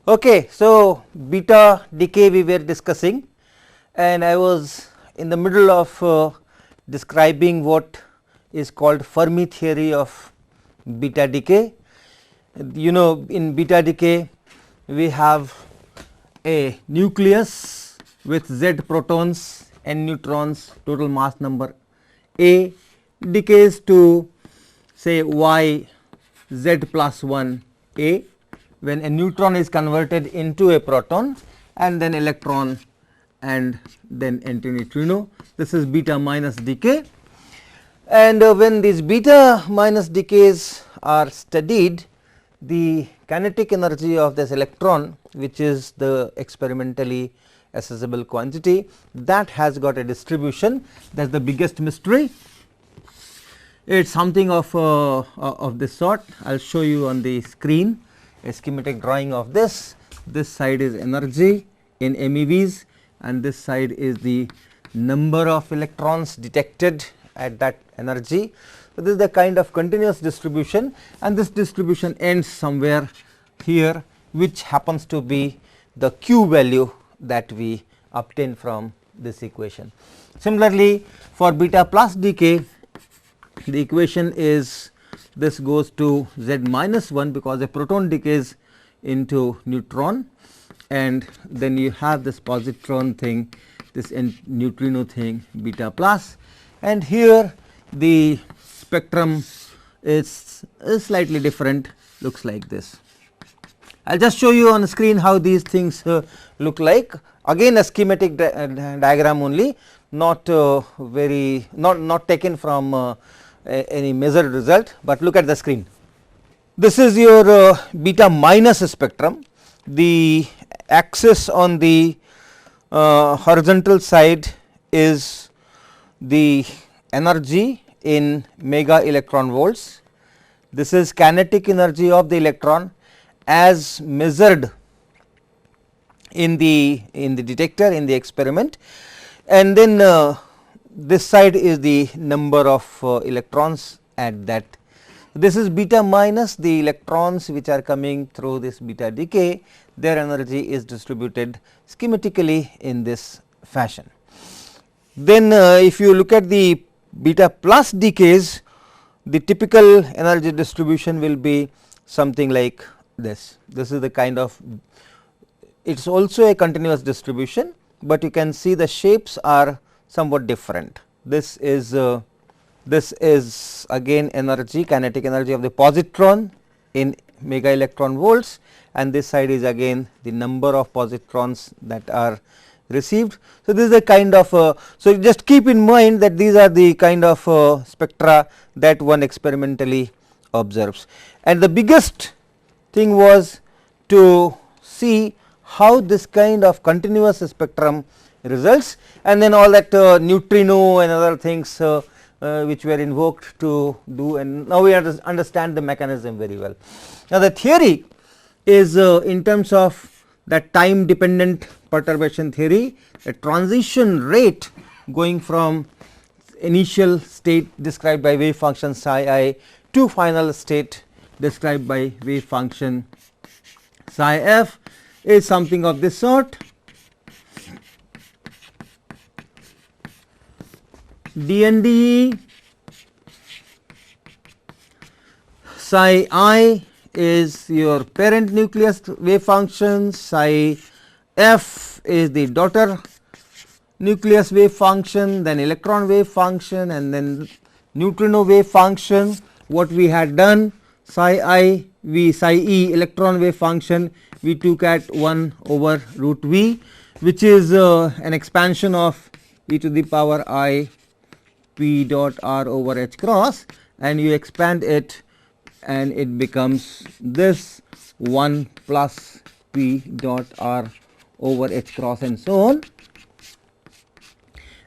Okay, so beta decay we were discussing, and I was in the middle of describing what is called Fermi theory of beta decay. You know, in beta decay we have a nucleus with Z protons and neutrons, total mass number A, decays to say y Z plus 1 A, when a neutron is converted into a proton and then electron and then antineutrino. This is beta minus decay, and when these beta minus decays are studied, the kinetic energy of this electron, which is the experimentally accessible quantity, that has got a distribution. That is the biggest mystery. It is something of this sort. I will show you on the screen a schematic drawing of this. This side is energy in MeVs and this side is the number of electrons detected at that energy. So, this is the kind of continuous distribution, and this distribution ends somewhere here, which happens to be the Q value that we obtain from this equation. Similarly, for beta plus decay, the equation is this goes to Z minus 1 because a proton decays into neutron, and then you have this positron thing, this neutrino thing beta plus, and here the spectrum is slightly different, looks like this. I will just show you on the screen how these things look like. Again a schematic diagram only, not very not taken from any measured result, but look at the screen. This is your beta minus spectrum. The axis on the horizontal side is the energy in mega electron volts. This is kinetic energy of the electron as measured in the detector in the experiment, and then this side is the number of electrons at that. This is beta minus, the electrons which are coming through this beta decay, their energy is distributed schematically in this fashion. Then if you look at the beta plus decays, the typical energy distribution will be something like this. This is the kind of, it is also a continuous distribution, but you can see the shapes are somewhat different. This is again energy, kinetic energy of the positron in mega electron volts, and this side is again the number of positrons that are received. So, this is the kind of so just keep in mind that these are the kind of spectra that one experimentally observes, and the biggest thing was to see how this kind of continuous spectrum results, and then all that neutrino and other things which were invoked to do, and now we understand the mechanism very well. Now, the theory is in terms of that time dependent perturbation theory, a transition rate going from initial state described by wave function psi I to final state described by wave function psi f is something of this sort. dNdE psi I is your parent nucleus wave function, psi f is the daughter nucleus wave function, then electron wave function, and then neutrino wave function. What we had done, psi I psi e electron wave function we took at 1 over root v, which is an expansion of e to the power I p dot r over h cross, and you expand it and it becomes this 1 plus p dot r over h cross and so on,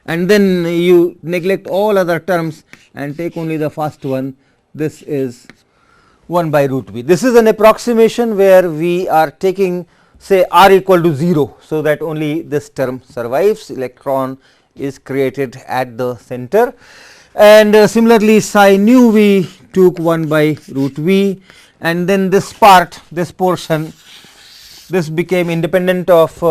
and then you neglect all other terms and take only the first one. This is 1 by root v. This is an approximation where we are taking say r equal to 0, so that only this term survives, electron is created at the center, and similarly psi nu we took 1 by root v, and then this part, this portion This became independent of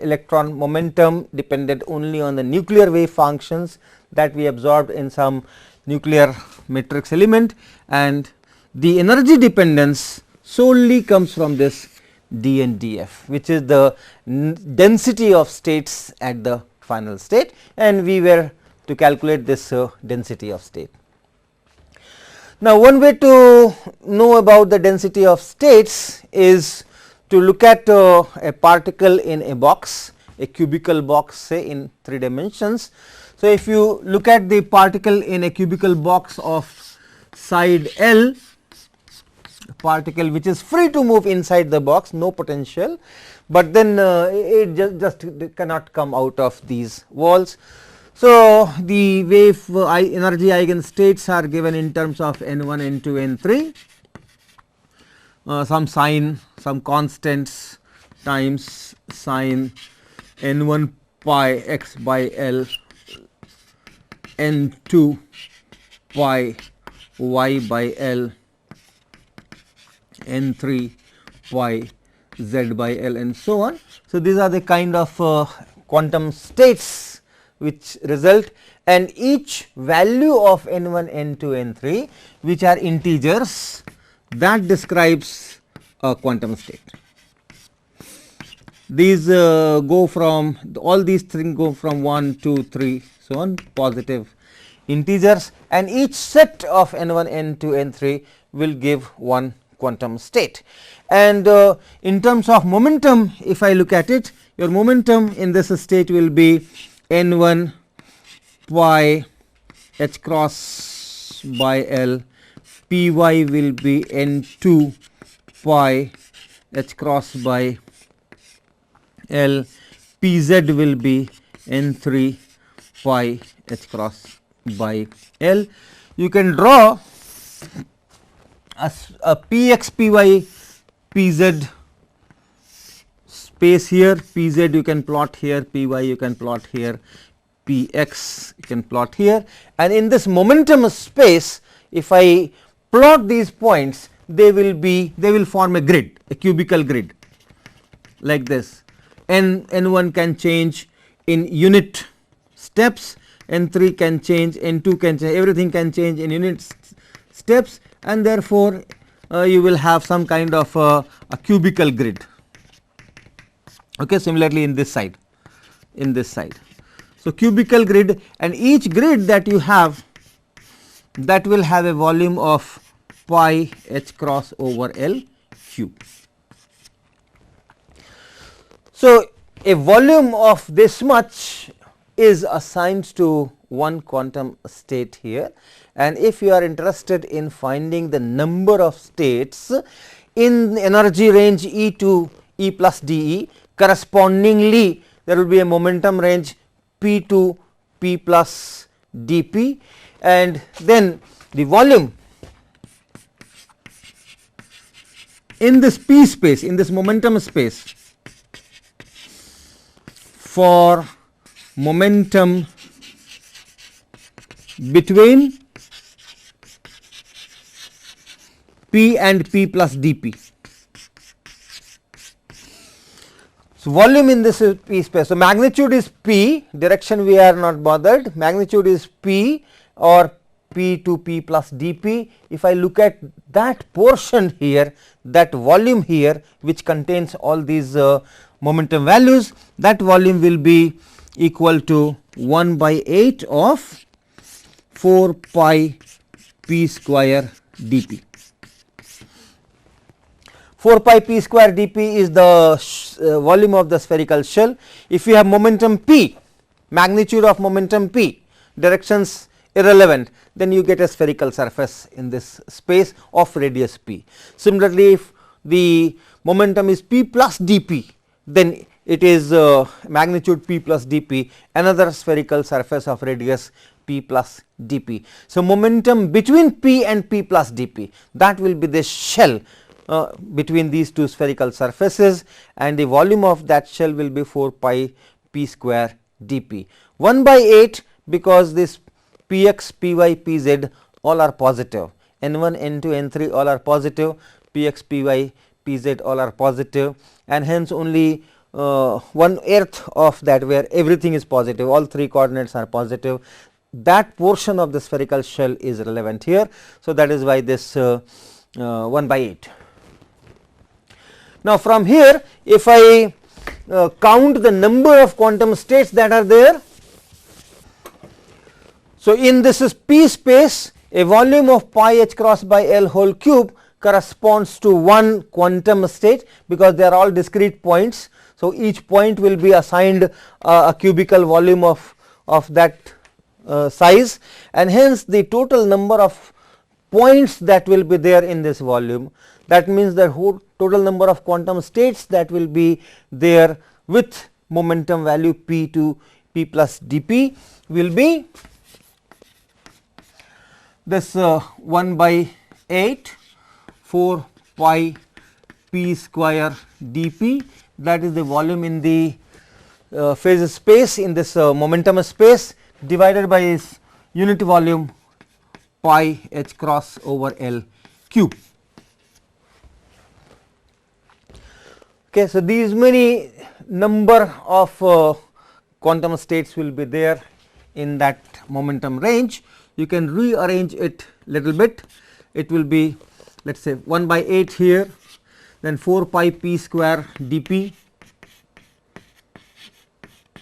electron momentum, depended only on the nuclear wave functions that we absorbed in some nuclear matrix element, and the energy dependence solely comes from this d and df, which is the density of states at the final state, and we were to calculate this density of state. Now, one way to know about the density of states is to look at a particle in a box, a cubical box, say in 3 dimensions. So, if you look at the particle in a cubical box of side L, particle which is free to move inside the box, no potential, but then it just cannot come out of these walls. So, the wave energy eigenstates are given in terms of n1, n2, n3, some sign, some constants times sin n1 pi x by L, n2 pi y by L, n3 pi z by L, and so on. So, these are the kind of quantum states which result, and each value of n1, n2, n3 which are integers, that describes a quantum state. These go from, all these things go from 1, 2, 3, so on, positive integers, and each set of n1, n2, n3 will give one quantum state. And in terms of momentum, if I look at it, your momentum in this state will be n1 pi h cross by L, py will be n2 pi h cross by L, pz will be n3 pi h cross by L. You can draw a px, py, pz space here, pz you can plot here, py you can plot here, px you can plot here, and in this momentum space, if I plot these points, they will form a grid, a cubical grid like this. N1 can change in unit steps, n3 can change, n2 can change, everything can change in unit steps, and therefore you will have some kind of a cubical grid. Okay, similarly in this side, So, cubical grid, and each grid that you have, that will have a volume of pi h cross over L cube. So, a volume of this much is assigned to one quantum state here, and if you are interested in finding the number of states in energy range E to E plus dE, correspondingly there will be a momentum range P to P plus dP, and then the volume in this P space, in this momentum space, for momentum between P and P plus dP. So, volume in this P space. So, magnitude is P, direction we are not bothered, magnitude is P or P to P plus dP. If I look at that portion here, that volume here which contains all these momentum values, that volume will be equal to 1 by 8 of 4 pi p square dP. 4 pi p square dP is the volume of the spherical shell. If you have momentum p, magnitude of momentum p, directions irrelevant, then you get a spherical surface in this space of radius p. Similarly, if the momentum is p plus dP, then it is magnitude p plus dP, another spherical surface of radius p plus dP. So, momentum between p and p plus dP, that will be the shell between these two spherical surfaces, and the volume of that shell will be 4 pi p square dP. 1 by 8 because this px, py, pz all are positive, n1, n2, n3 all are positive, px, py, Pz all are positive, and hence only 1/8 of that where everything is positive, all 3 coordinates are positive, that portion of the spherical shell is relevant here. So, that is why this 1/8. Now, from here if I count the number of quantum states that are there. So, in this is P space, a volume of pi h cross by L whole cube corresponds to one quantum state, because they are all discrete points. So, each point will be assigned a cubical volume of that size, and hence the total number of points that will be there in this volume, that means the whole total number of quantum states that will be there with momentum value p to p plus dp will be this 1/8 4 pi p square dp, that is the volume in the phase space in this momentum space, divided by its unit volume pi h cross over L cube. Okay, so, these many number of quantum states will be there in that momentum range. You can rearrange it little bit, it will be let us say 1/8 here, then 4 pi p square dp,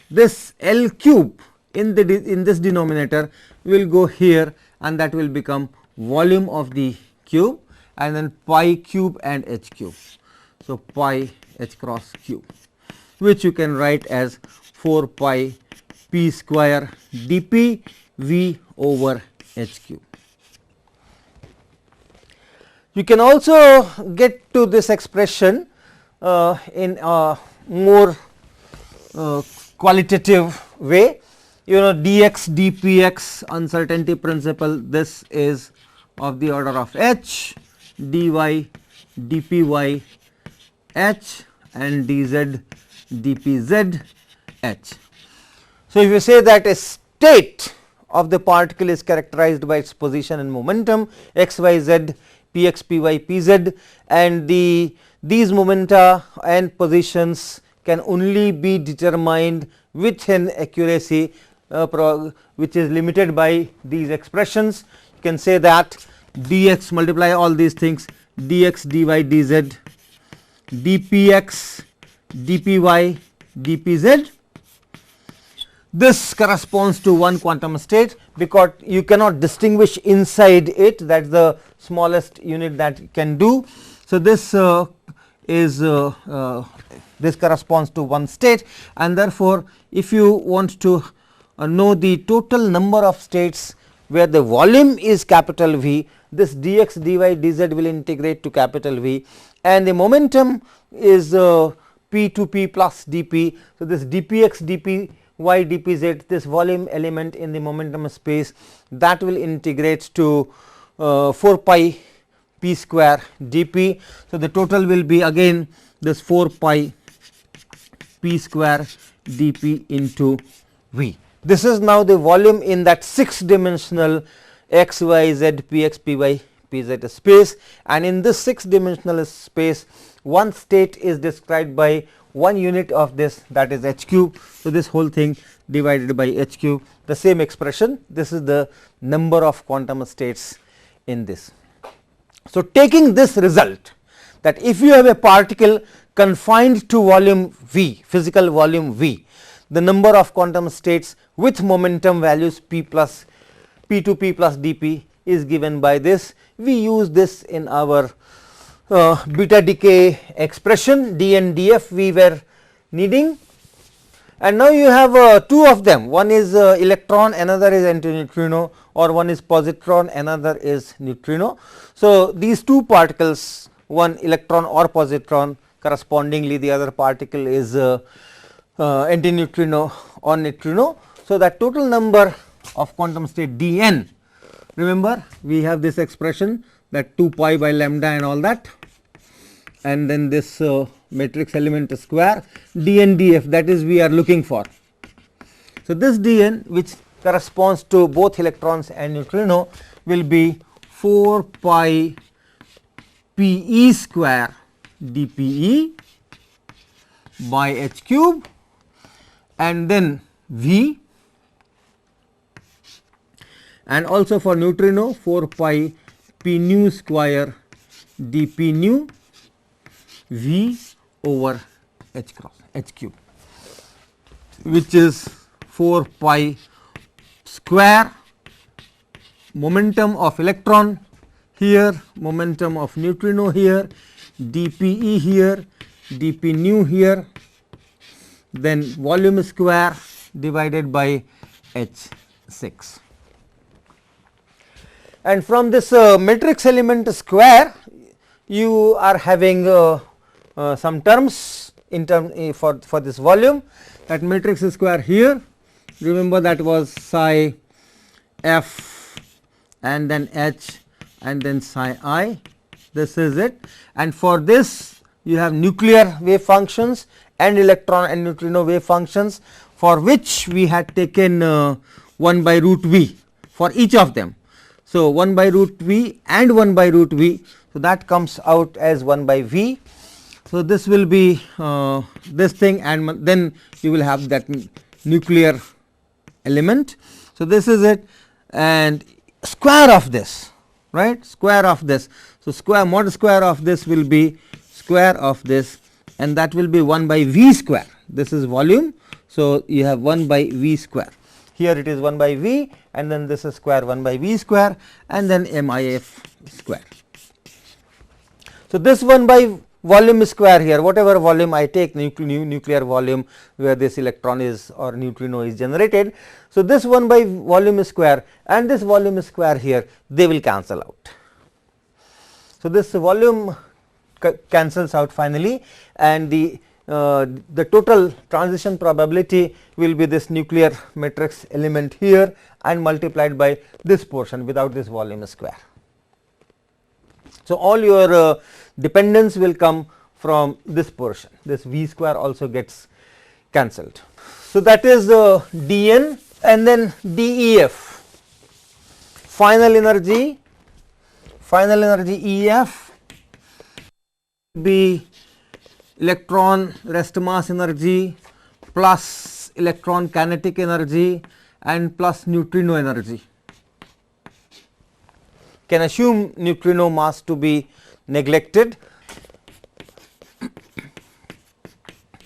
this L cube in this denominator will go here, and that will become volume of the cube, and then pi cube and h cube. So, pi h cross cube, which you can write as 4 pi p square dp v over h cube. You can also get to this expression in a more qualitative way. You know, dx dpx uncertainty principle, this is of the order of h, dy dpy h and dz dpz h. So, if you say that a state of the particle is characterized by its position and momentum x y z px py pz, and these momenta and positions can only be determined with an accuracy which is limited by these expressions. You can say that dx, multiply all these things, dx dy dz dpx dpy dpz, this corresponds to one quantum state, because you cannot distinguish inside it, that is the smallest unit that you can do. So, this this corresponds to one state, and therefore, if you want to know the total number of states where the volume is capital V, this dx dy dz will integrate to capital V, and the momentum is p to p plus dp. So, this dpx dpy dpz, this volume element in the momentum space, that will integrate to 4 pi p square dp. So, the total will be again this 4 pi p square dp into v. This is now the volume in that 6 dimensional x y z px py pz space, and in this 6 dimensional space one state is described by one unit of this, that is h cube. So, this whole thing divided by h cube, the same expression, this is the number of quantum states in this. So, taking this result, that if you have a particle confined to volume V, physical volume V, the number of quantum states with momentum values p plus p to p plus dp is given by this. We use this in our beta decay expression, d and df we were needing, and now you have two of them, one is electron, another is antineutrino, or one is positron, another is neutrino. So, these two particles, one electron or positron, correspondingly the other particle is antineutrino or neutrino. So, that total number of quantum state dn, remember we have this expression that 2 pi by lambda and all that, and then this matrix element square dn df, that is we are looking for. So, this dn, which corresponds to both electrons and neutrino, will be 4 pi p e square dPe by h cube, and then V, and also for neutrino 4 pi p nu square dp nu V over h cross h cube, which is 4 pi square momentum of electron here, momentum of neutrino here, dPe here, dP nu here, then volume square divided by h 6. And from this matrix element square, you are having some terms in for this volume. That matrix square here, remember that was psi f and then h and then psi I, this is it. And for this you have nuclear wave functions and electron and neutrino wave functions, for which we had taken 1 by root v for each of them. So, 1 by root v and 1 by root v, so that comes out as 1 by v. So, this will be this thing, and then you will have that nuclear element. So, this is it, and square of this, right, square of this. So, square mod square of this will be square of this, and that will be 1 by v square. This is volume. So, you have 1 by v square. Here it is 1 by v, and then this is square 1 by v square, and then MIF square. So, this 1 by volume square here, whatever volume I take, nuclear volume where this electron is or neutrino is generated. So, this 1 by volume square and this volume square here, they will cancel out. So, this volume cancels out finally, and the total transition probability will be this nuclear matrix element here and multiplied by this portion without this volume square. So, all your dependence will come from this portion, this v square also gets cancelled. So, that is dN, and then dEF, final energy EF be electron rest mass energy plus electron kinetic energy and plus neutrino energy. Can assume neutrino mass to be neglected.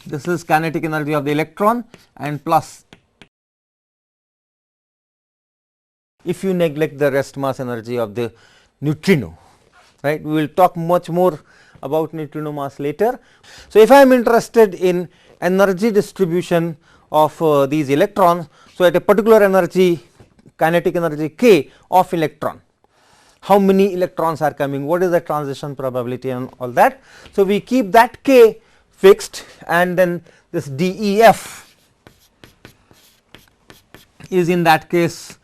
This is kinetic energy of the electron and plus, if you neglect the rest mass energy of the neutrino, right. We will talk much more about neutrino mass later. So, if I am interested in energy distribution of these electrons, so at a particular energy, kinetic energy k of electron, how many electrons are coming, what is the transition probability and all that. So, we keep that k fixed, and then this dEF is in that case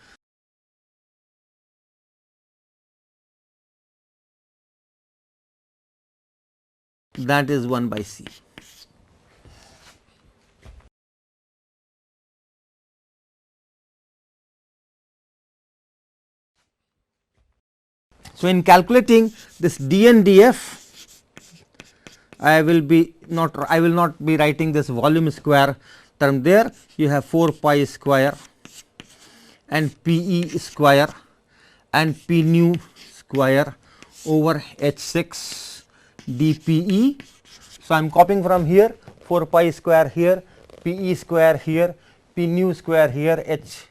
that is 1 by C. So, in calculating this dN dF, I will not be writing this volume square term there. You have 4 pi square and Pe square and P nu square over H 6 dPe. So, I am copying from here 4 pi square here, Pe square here, P nu square here, H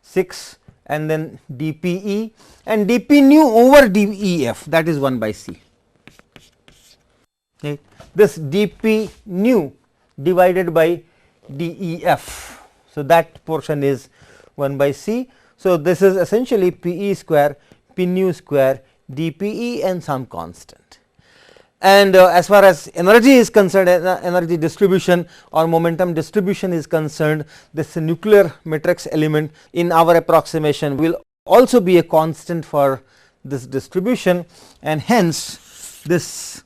6 and then dPe, and dP nu over dEF, that is 1 by C. Okay. This dP nu divided by dEF. So, that portion is 1 by C. So, this is essentially Pe square, P nu square, dPe and some constant. And as far as energy is concerned, energy distribution or momentum distribution is concerned, this nuclear matrix element in our approximation will also be a constant for this distribution, and hence this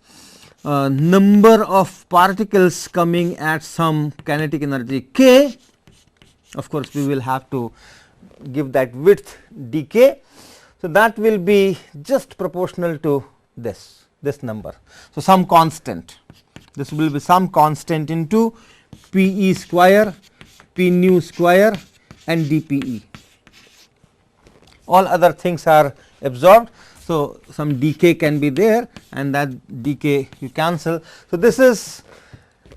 number of particles coming at some kinetic energy k, of course, we will have to give that width dk. So, that will be just proportional to this number. So, some constant. this will be some constant into P e square, P nu square and d P e. All other things are absorbed. So, some decay can be there and that decay you cancel. So, this is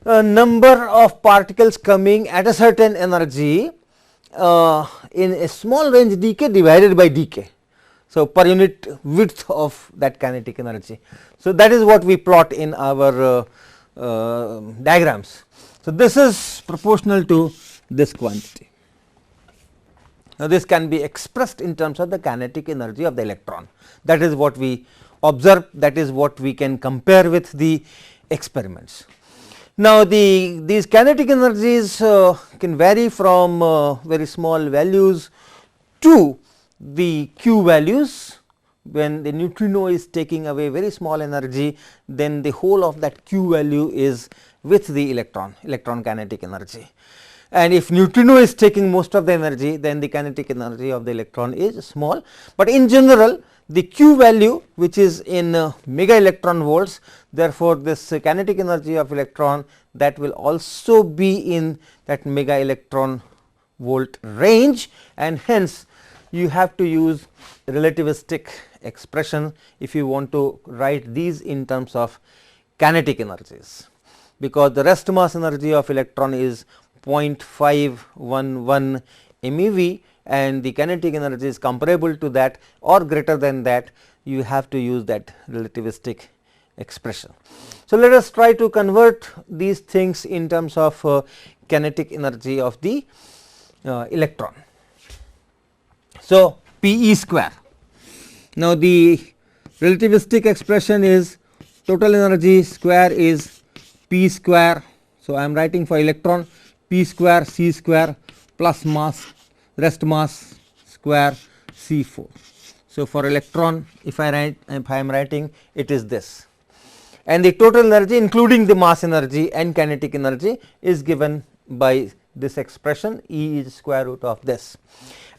a number of particles coming at a certain energy in a small range decay divided by decay. So, per unit width of that kinetic energy. So, that is what we plot in our diagrams. So, this is proportional to this quantity. Now, this can be expressed in terms of the kinetic energy of the electron. That is what we observe, that is what we can compare with the experiments. Now, these kinetic energies can vary from very small values to the q values. When the neutrino is taking away very small energy, then the whole of that q value is with the electron kinetic energy. And if neutrino is taking most of the energy, then the kinetic energy of the electron is small, but in general the q value which is in mega electron volts, therefore, this kinetic energy of electron that will also be in that mega electron volt range, and hence you have to use relativistic expression if you want to write these in terms of kinetic energies, because the rest mass energy of electron is 0.511 MeV and the kinetic energy is comparable to that or greater than that, you have to use that relativistic expression. So, let us try to convert these things in terms of kinetic energy of the electron. So, P e square. Now, the relativistic expression is total energy square is P square. So, I am writing for electron P square C square plus mass rest mass square C4. So, for electron if I am writing it is this, and the total energy including the mass energy and kinetic energy is given by this expression, E is square root of this,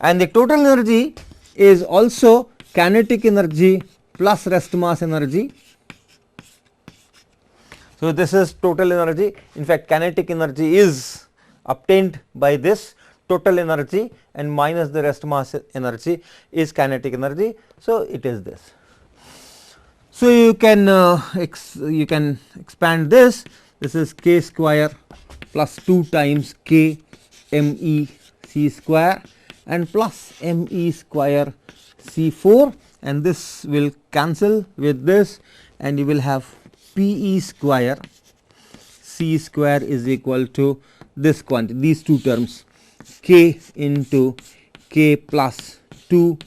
and the total energy is also kinetic energy plus rest mass energy. So, this is total energy. In fact, kinetic energy is obtained by this total energy and minus the rest mass energy is kinetic energy. So, it is this. So, you can expand this. This is k square plus 2 times k m e c square and plus m e square c 4, and this will cancel with this and you will have p e square c square is equal to this quantity, these two terms k into k plus 2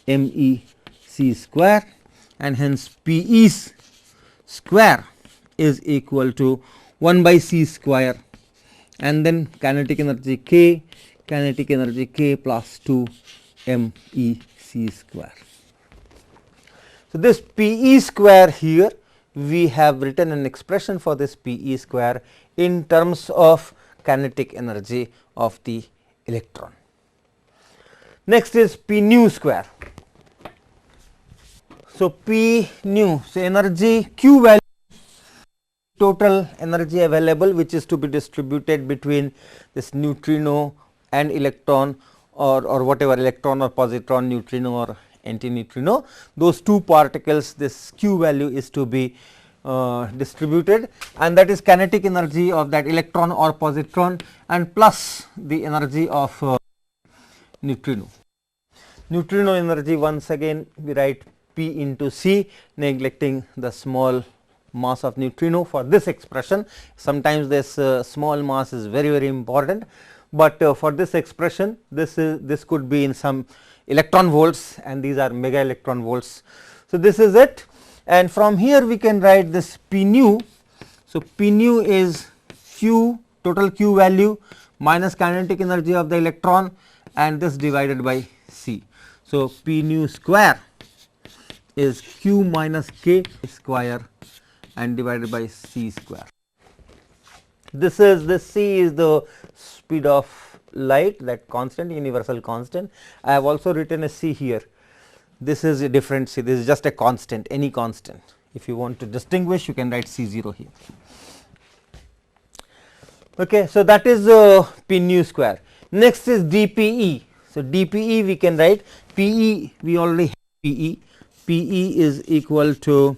m e c square, and hence p e square is equal to 1 by c square and then kinetic energy k plus 2 m e c square. So, this p e square here we have written an expression for this p e square in terms of kinetic energy of the electron. Next is p nu square. So, p nu, so energy q value, total energy available which is to be distributed between this neutrino and electron or whatever electron or positron, neutrino or antineutrino, those two particles, this q value is to be distributed, and that is kinetic energy of that electron or positron and plus the energy of neutrino. Neutrino energy, once again we write P into C, neglecting the small mass of neutrino for this expression. Sometimes this small mass is very important, but for this expression this could be in some electron volts and these are mega electron volts. So, this is it, and from here we can write this P nu. So, P nu is q, total q value minus kinetic energy of the electron and this divided by C. So, P nu square is q minus k square and divided by c square. This c is the speed of light, that constant, universal constant. I have also written a c here. This is a different c, this is just a constant, any constant. If you want to distinguish, you can write c0 here. Okay, so that is p nu square. Next is dPe. So dPe we can write Pe, we already have Pe. Pe is equal to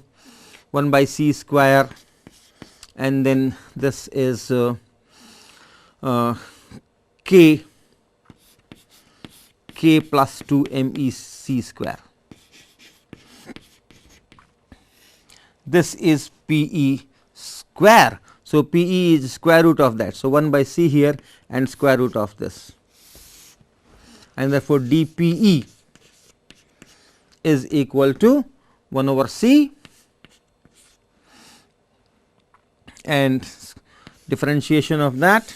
1 by c square, and then this is k plus 2 mec square. This is Pe square. So, Pe is square root of that. So, 1 by c here and square root of this, and therefore, dPe is equal to 1 over c and differentiation of that,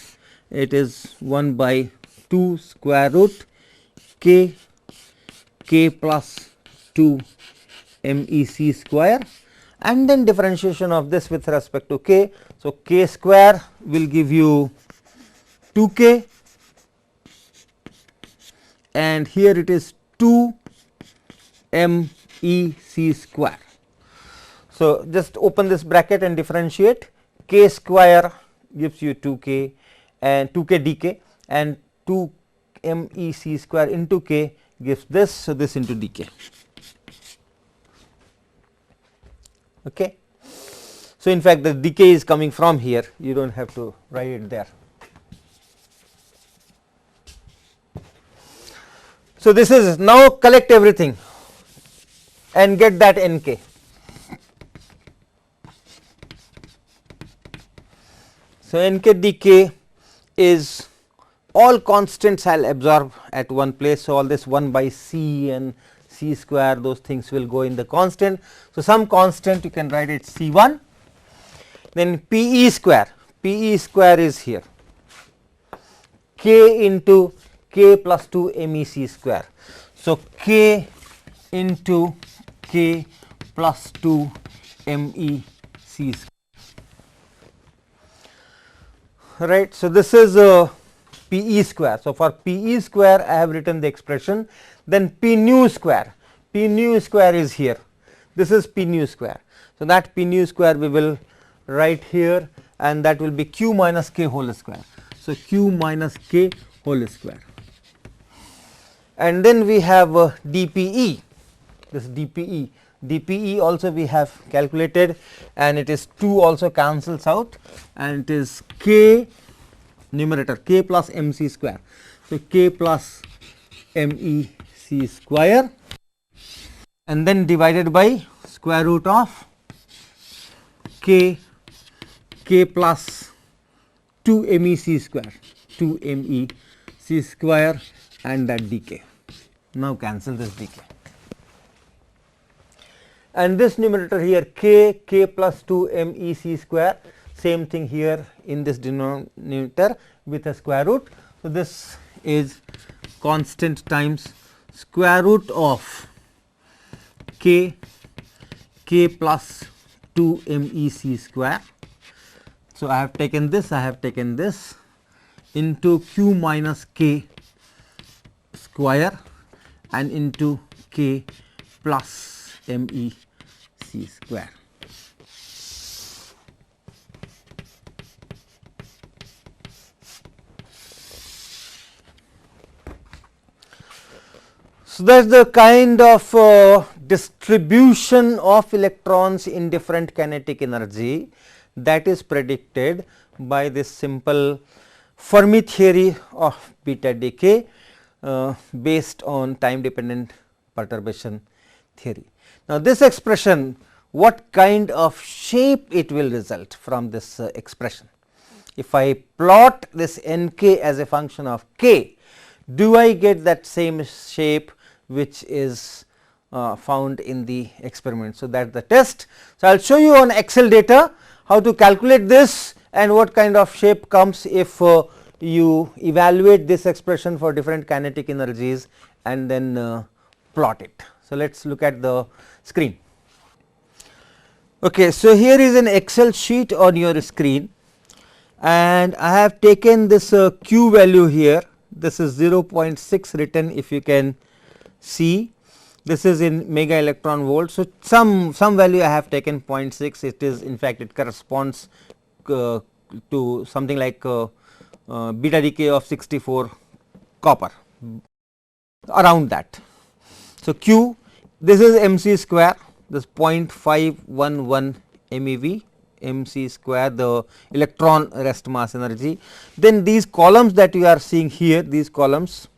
it is 1 by 2 square root k plus 2 mec square, and then differentiation of this with respect to k. So, k square will give you 2k, and here it is 2 mec square. So, just open this bracket and differentiate. K square gives you 2k and 2k dk, and 2 mec square into k gives this. So, this into dk. Okay. So, in fact, the decay is coming from here, you do not have to write it there. So, this is now collect everything and get that Nk. So, Nk dk is all constants I will absorb at one place. So, all this 1 by c and c square, those things will go in the constant. So, some constant you can write it C1, then Pe square is here, k into k plus 2 mec square. So, k into k plus 2 mec square, right. So, this is Pe square. So, for Pe square I have written the expression, then P nu square is here, this is P nu square. So, that P nu square we will write here, and that will be q minus k whole square. So, q minus k whole square, and then we have dPe, this dPe also we have calculated, and it is 2 also cancels out, and it is k numerator k plus mc square. So, k plus mec square, and then divided by square root of k plus 2 mec square and that dk. Now, cancel this dk, and this numerator here k plus 2 mec square, same thing here in this denominator with a square root. So, this is constant times square root of k plus 2 mec square. So, I have taken this into q minus k square and into k plus mec square. So, that is the kind of distribution of electrons in different kinetic energy that is predicted by this simple Fermi theory of beta decay based on time dependent perturbation theory. Now, this expression, what kind of shape it will result from this expression? If I plot this Nk as a function of k, do I get that same shape which is found in the experiment? So, that is the test. So, I will show you on Excel data how to calculate this and what kind of shape comes if you evaluate this expression for different kinetic energies and then plot it. So, let us look at the screen. Okay, so, here is an Excel sheet on your screen, and I have taken this q value here. This is 0.6 written, if you can see, this is in mega electron volt. So, some value I have taken 0.6, it is in fact it corresponds to something like beta decay of 64 copper, around that. So, Q, this is mc square, this 0.511 MeV, mc square, the electron rest mass energy. Then these columns that you are seeing here, these columns,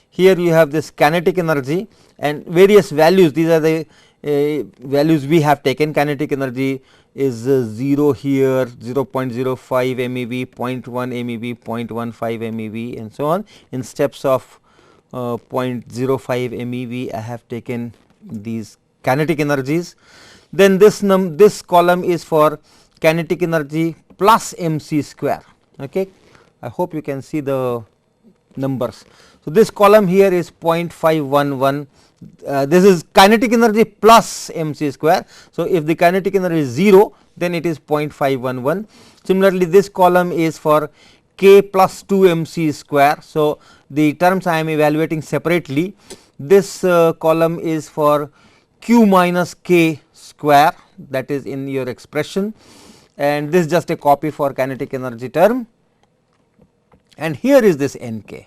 here you have this kinetic energy and various values. These are the values we have taken. Kinetic energy is 0 here, 0.05 MeV, 0.1 MeV, 0.15 MeV and so on. In steps of 0.05 MeV, I have taken these kinetic energies. Then this column is for kinetic energy plus mc square. Okay. I hope you can see the numbers. So, this column here is 0.511. This is kinetic energy plus mc square. So, if the kinetic energy is 0, then it is 0.511. Similarly, this column is for k plus 2 mc square. So, the terms I am evaluating separately. This column is for q minus k square, that is in your expression, and this is just a copy for kinetic energy term. And here is this Nk.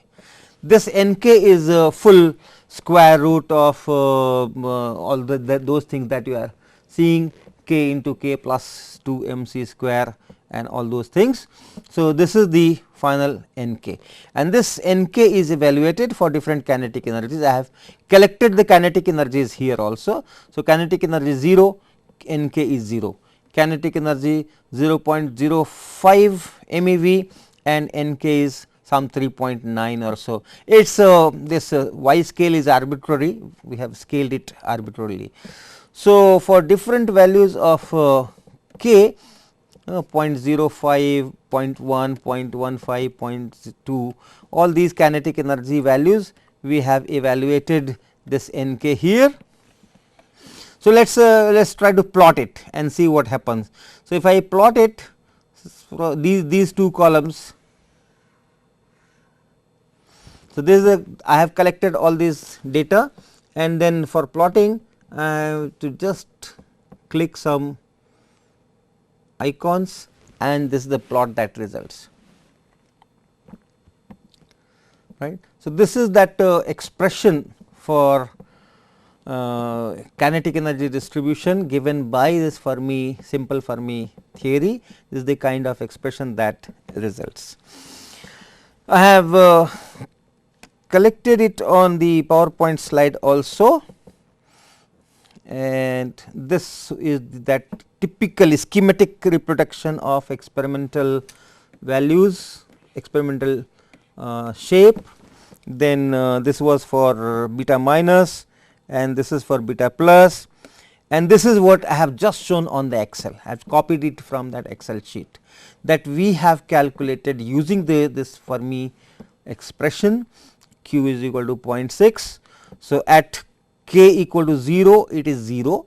This Nk is a full square root of all those things that you are seeing, k into k plus 2 mc square and all those things. So, this is the final Nk, and this Nk is evaluated for different kinetic energies. I have collected the kinetic energies here also. So, kinetic energy 0, Nk is 0, kinetic energy 0.05 MeV and Nk is some 3.9 or so. It is this y scale is arbitrary, we have scaled it arbitrarily. So, for different values of k, 0.05, 0.1, 0.15, 0.2, all these kinetic energy values we have evaluated this Nk here. So, let us try to plot it and see what happens. So, if I plot it, these two columns. So, this is I have collected all these data, and then for plotting I have to just click some icons, and this is the plot that results, right. So, this is that expression for kinetic energy distribution given by this Fermi, simple Fermi theory. This is the kind of expression that results. I have collected it on the PowerPoint slide also, and this is that typical schematic reproduction of experimental values, experimental shape. Then this was for beta minus, and this is for beta plus, and this is what I have just shown on the Excel. I have copied it from that Excel sheet that we have calculated using this Fermi expression. Q is equal to 0.6. So, at k equal to 0, it is 0,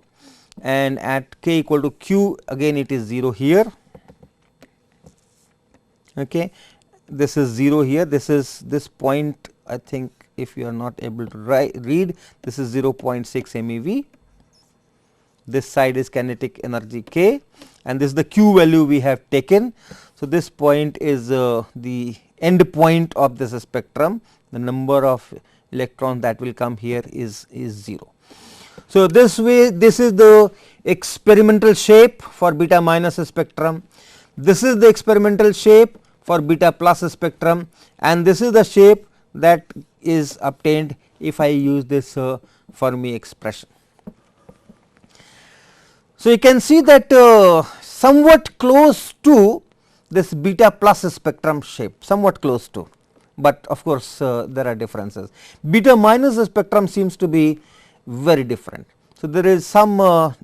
and at k equal to q, again it is 0 here. Okay. This is 0 here, this is this point, I think if you are not able to read, this is 0.6 MeV. This side is kinetic energy k, and this is the q value we have taken. So, this point is the end point of this spectrum. The number of electrons that will come here is 0. So, this way, this is the experimental shape for beta minus spectrum, this is the experimental shape for beta plus spectrum, and this is the shape that is obtained if I use this Fermi expression. So, you can see that somewhat close to this beta plus spectrum shape, somewhat close to, but of course, there are differences. Beta minus spectrum seems to be very different. So, there is some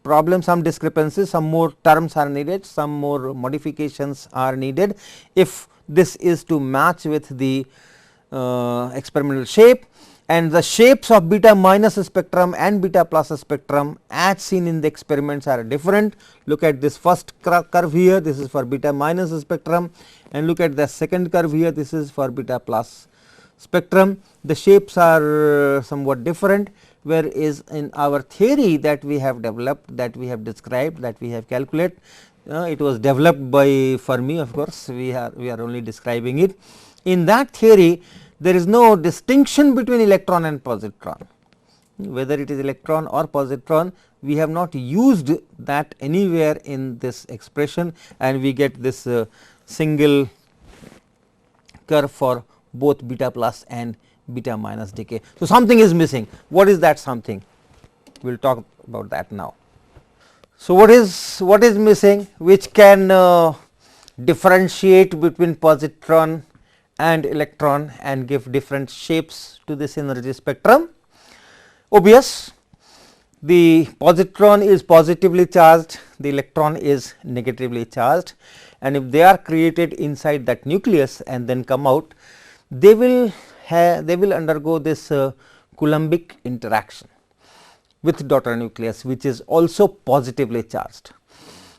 problem, some discrepancies, some more terms are needed, some more modifications are needed if this is to match with the experimental shape, and the shapes of beta minus spectrum and beta plus spectrum as seen in the experiments are different. Look at this first curve here, this is for beta minus spectrum, and look at the second curve here, this is for beta plus spectrum. The shapes are somewhat different, whereas in our theory that we have developed, that we have described, that we have calculated, it was developed by Fermi, of course, we are only describing it. In that theory, there is no distinction between electron and positron, whether it is electron or positron. We have not used that anywhere in this expression, and we get this single curve for both beta plus and beta minus decay. So, something is missing. What is that something? We will talk about that now. So, what is missing which can differentiate between positron and electron and give different shapes to this energy spectrum? Obvious, the positron is positively charged, the electron is negatively charged, and if they are created inside that nucleus and then come out, they will undergo this Coulombic interaction with daughter nucleus, which is also positively charged.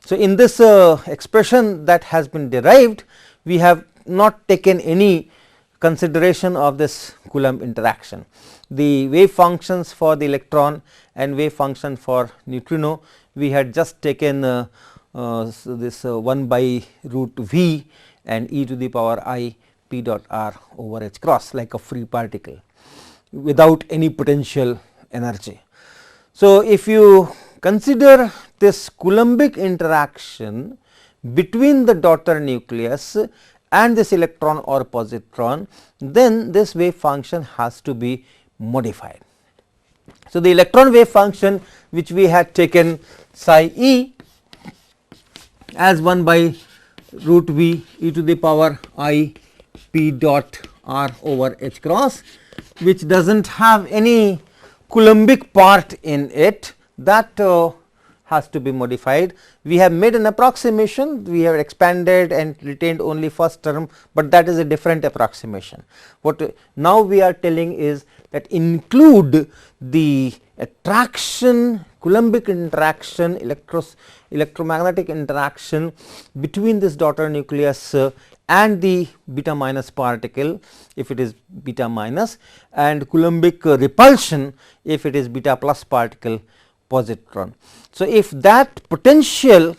So, in this expression that has been derived, we have not taken any consideration of this Coulomb interaction. The wave functions for the electron and wave function for neutrino, we had just taken this 1 by root v and e to the power I p dot r over h cross, like a free particle without any potential energy. So, if you consider this Coulombic interaction between the daughter nucleus and this electron or positron, then this wave function has to be modified. So, the electron wave function which we had taken psi e as 1 by root v e to the power I p dot r over h cross, which does not have any Coulombic part in it, that has to be modified. We have made an approximation, we have expanded and retained only first term, but that is a different approximation. What now we are telling is that include the attraction, Coulombic interaction, electromagnetic interaction between this daughter nucleus and the beta minus particle if it is beta minus, and Coulombic repulsion if it is beta plus particle positron. So, if that potential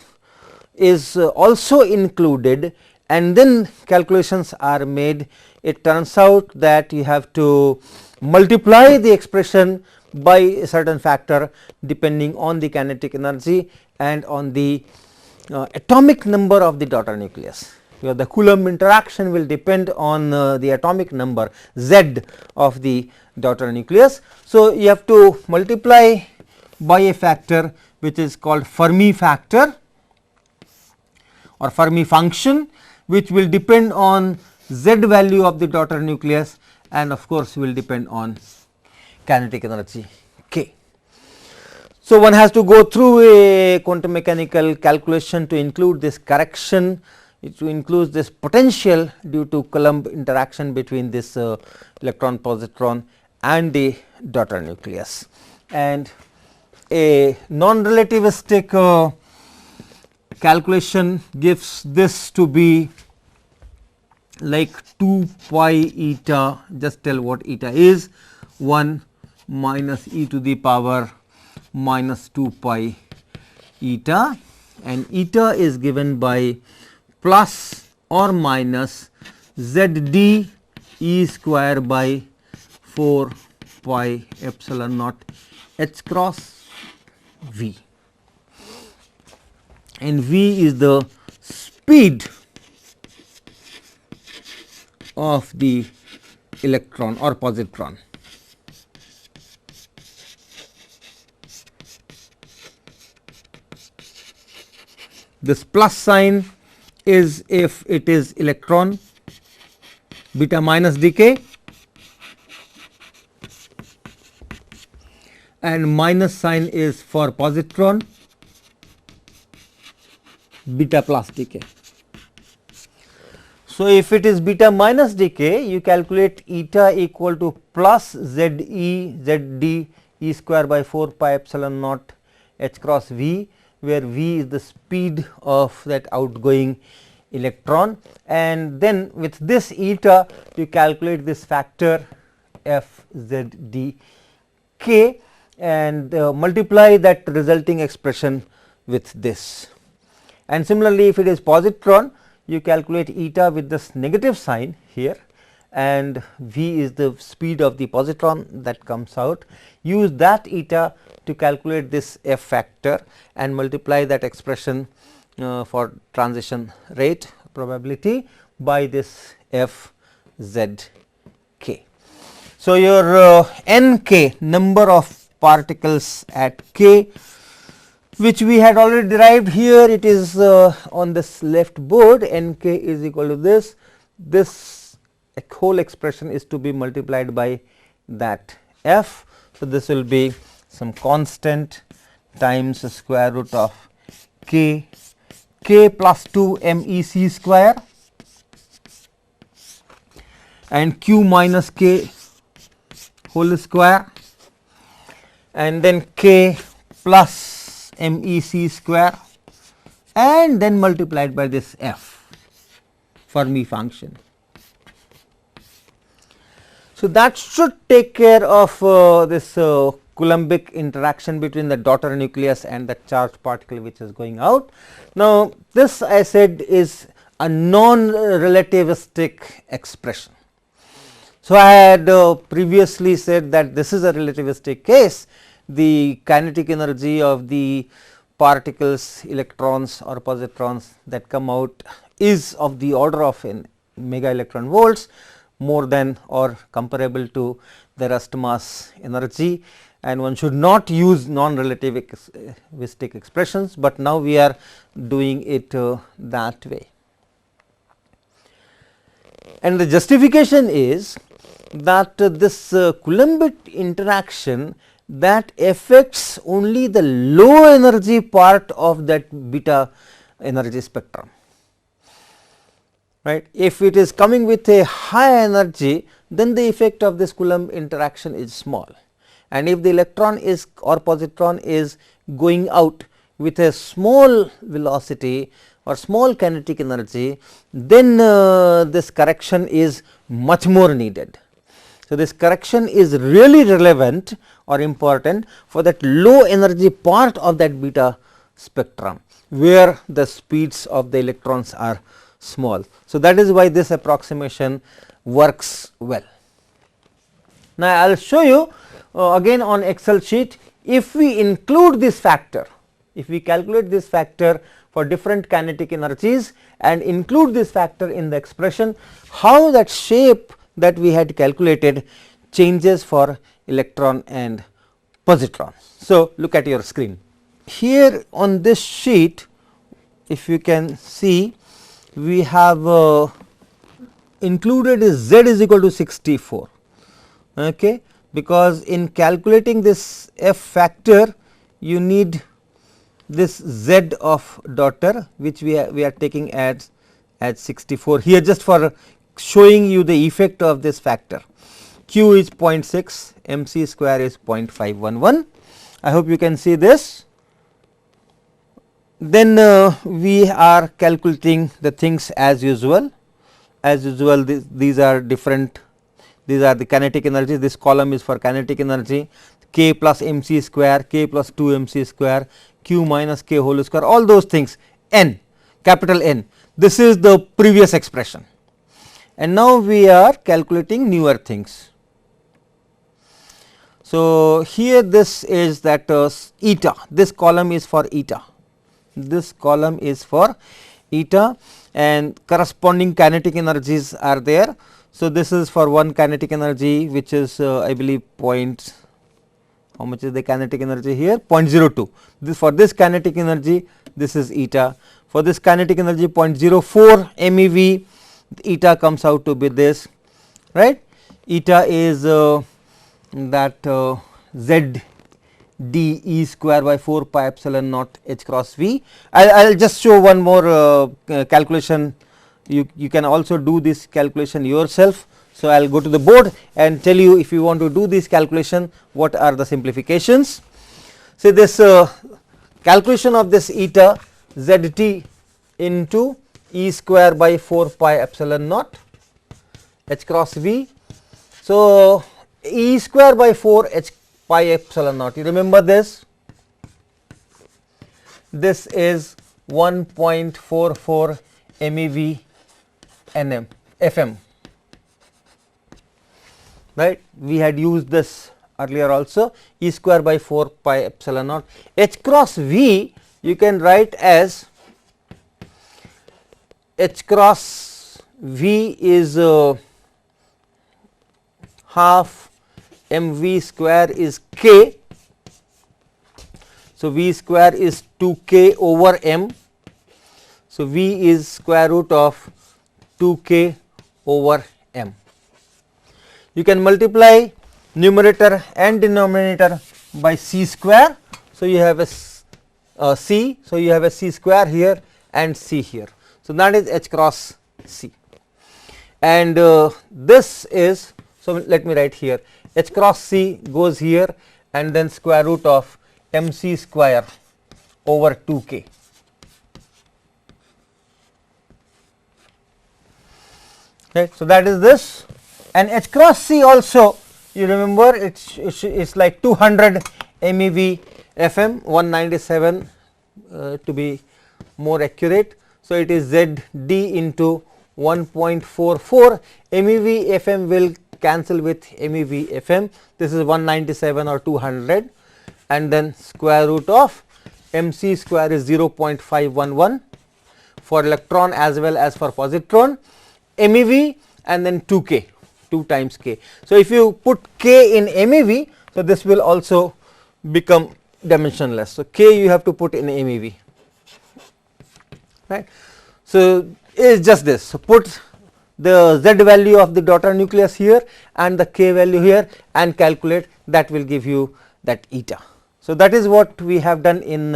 is also included and then calculations are made, it turns out that you have to multiply the expression by a certain factor depending on the kinetic energy and on the atomic number of the daughter nucleus. The Coulomb interaction will depend on the atomic number Z of the daughter nucleus. So, you have to multiply by a factor which is called Fermi factor or Fermi function, which will depend on Z value of the daughter nucleus and of course, will depend on kinetic energy K. So, one has to go through a quantum mechanical calculation to include this correction, to include this potential due to Coulomb interaction between this electron positron and the daughter nucleus. And a non-relativistic calculation gives this to be like 2 pi eta, just tell what eta is, 1 minus e to the power minus 2 pi eta, and eta is given by plus or minus z d e square by 4 pi epsilon naught h cross v, and v is the speed of the electron or positron. This plus sign is if it is electron beta minus decay, and minus sign is for positron beta plus decay. So, if it is beta minus decay, you calculate eta equal to plus z d e square by 4 pi epsilon naught h cross v, where v is the speed of that outgoing electron, and then with this eta you calculate this factor f z d k and multiply that resulting expression with this, And similarly, if it is positron, you calculate eta with this negative sign here, and v is the speed of the positron that comes out. Use that eta to calculate this f factor and multiply that expression for transition rate probability by this f z k. So, your n k, number of particles at k, which we had already derived here, it is on this left board, n k is equal to this. This whole expression is to be multiplied by that f. So, this will be some constant times the square root of k, k plus 2 m e c square and q minus k whole square, and then k plus m e c square, and then multiplied by this f Fermi function. So, that should take care of this Coulombic interaction between the daughter nucleus and the charged particle which is going out. Now, this I said is a non-relativistic expression. So, I had previously said that this is a relativistic case. The kinetic energy of the particles, electrons or positrons that come out is of the order of in mega electron volts, more than or comparable to the rest mass energy, and one should not use non-relativistic expressions, but now we are doing it that way. And the justification is that this Coulombic interaction that affects only the low energy part of that beta energy spectrum. Right. If it is coming with a high energy, then the effect of this Coulomb interaction is small, and if the electron is or positron is going out with a small velocity or small kinetic energy, then this correction is much more needed. So, this correction is really relevant or important for that low energy part of that beta spectrum, where the speeds of the electrons are small. So, that is why this approximation works well. Now, I will show you again on Excel sheet, if we include this factor, if we calculate this factor for different kinetic energies and include this factor in the expression, how that shape that we had calculated changes for electron and positron. So, look at your screen. Here on this sheet, if you can see, we have included is z is equal to 64, okay, because in calculating this f factor you need this z of daughter, which we are taking as 64 here, just for showing you the effect of this factor. Q is 0.6, m c square is 0.511. I hope you can see this. Then we are calculating the things as usual. As usual, these are different, these are the kinetic energy. This column is for kinetic energy, k plus m c square, k plus 2 m c square, q minus k whole square, all those things, n, capital N. This is the previous expression, and now we are calculating newer things. So, here this is that eta, this column is for eta. This column is for eta, and corresponding kinetic energies are there. So, this is for one kinetic energy, which is I believe how much is the kinetic energy here, 0.02. This for this kinetic energy, this is eta. For this kinetic energy 0.04 MeV, eta comes out to be this, right. Eta is that z d E square by 4 pi epsilon naught h cross V. I will just show one more calculation. You can also do this calculation yourself. So, I will go to the board and tell you, if you want to do this calculation, what are the simplifications. So, this calculation of this eta z t into E square by 4 pi epsilon naught h cross V. So, E square by 4 h pi epsilon naught, you remember this, this is 1.44 MeV Nm Fm, right. We had used this earlier also, E square by 4 pi epsilon naught. H cross V you can write as H cross V is half mv square is k. So, V square is 2k over m. So, V is square root of 2k over m. You can multiply numerator and denominator by c square. So, you have a c. So, you have a c square here and c here. So, that is H cross c, and this is, so let me write here, H cross c goes here and then square root of mc square over 2k. Okay, so that is this, and H cross c also, you remember it's like 200 MeV Fm, 197 to be more accurate. So, it is Z d into 1.44 MeV Fm will cancel with MeV Fm, this is 197 or 200, and then square root of mc square is 0.511 for electron as well as for positron, MeV and then 2k, 2 times k. So, if you put k in MeV, so this will also become dimensionless. So, k you have to put in MeV, right. So, it is just this. So, put the Z value of the daughter nucleus here and the k value here and calculate, that will give you that eta. So, that is what we have done in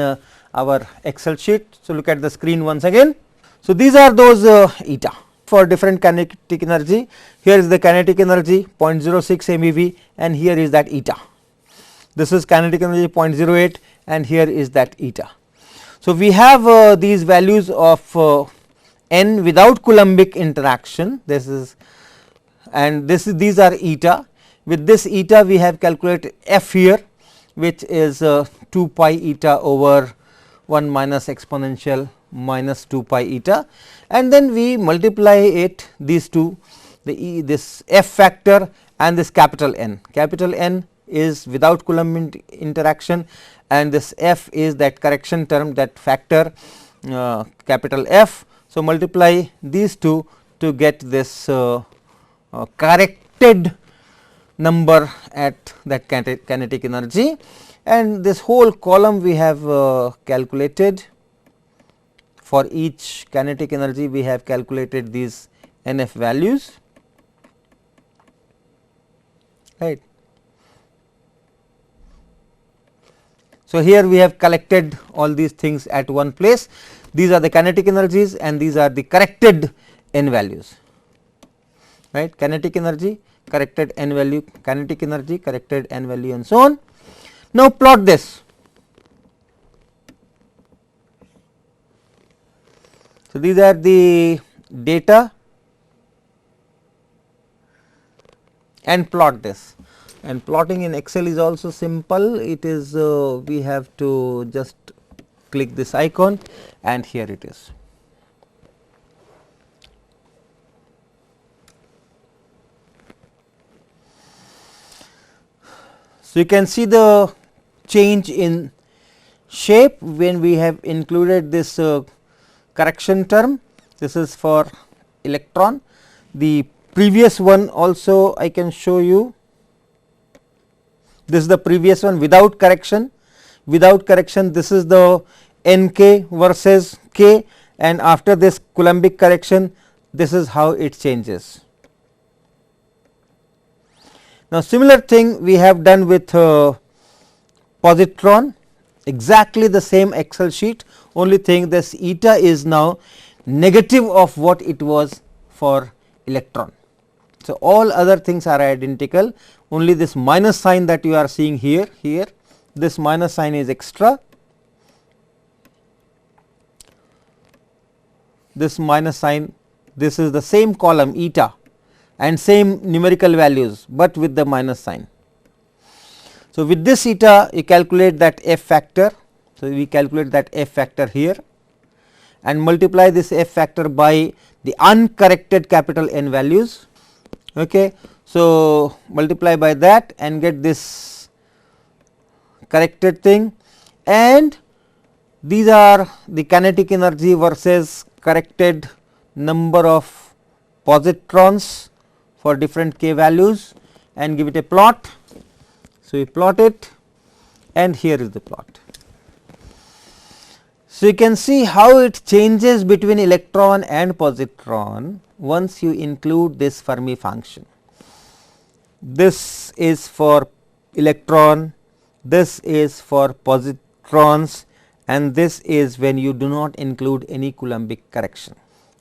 our Excel sheet. So, look at the screen once again. So, these are those eta for different kinetic energy. Here is the kinetic energy 0.06 MeV and here is that eta. This is kinetic energy 0.08 and here is that eta. So, we have these values of n without Coulombic interaction, this is, and these are eta. With this eta we have calculated f here, which is 2 pi eta over 1 minus exponential minus 2 pi eta, and then we multiply it, these two, this f factor and this capital N. Capital N is without Coulomb interaction and this f is that correction term, that factor capital F. So, multiply these two to get this corrected number at that kinetic energy, and this whole column we have calculated. For each kinetic energy we have calculated these NF values, right. So, here we have collected all these things at one place. These are the kinetic energies and these are the corrected n values, right. Kinetic energy, corrected n value, kinetic energy, corrected n value and so on. Now, plot this. So, these are the data and plot this, and plotting in Excel is also simple. It is we have to just click this icon and here it is. So, you can see the change in shape when we have included this correction term. This is for electron. The previous one also I can show you. This is the previous one without correction. Without correction, this is the Nk versus k, and after this Coulombic correction, this is how it changes. Now, similar thing we have done with positron, exactly the same Excel sheet, only thing this eta is now negative of what it was for electron. So, all other things are identical, only this minus sign that you are seeing here, this minus sign is extra, this minus sign, this is the same column eta and same numerical values, but with the minus sign. So, with this eta you calculate that f factor. So, we calculate that f factor here, and multiply this F factor by the uncorrected capital N values. Okay. So, multiply by that and get this corrected thing, and these are the kinetic energy versus corrected number of positrons for different k values, and give it a plot. So, we plot it, and here is the plot. So, you can see how it changes between electron and positron once you include this Fermi function. This is for electron, this is for positrons, and this is when you do not include any Coulombic correction.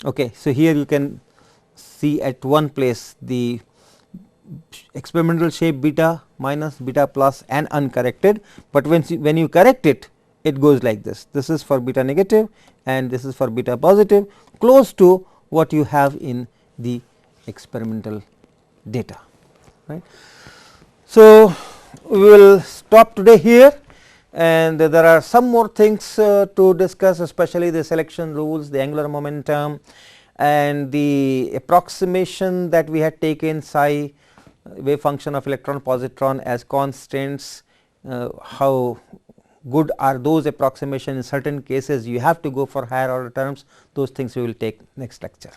Okay. So, here you can see at one place the experimental shape beta minus, beta plus and uncorrected, but when you correct it, it goes like this. This is for beta negative and this is for beta positive, close to what you have in the experimental data. Right. So, we will stop today here, and there are some more things to discuss, especially the selection rules, the angular momentum, and the approximation that we had taken psi wave function of electron positron as constants. How good are those approximations? In certain cases you have to go for higher order terms. Those things we will take next lecture.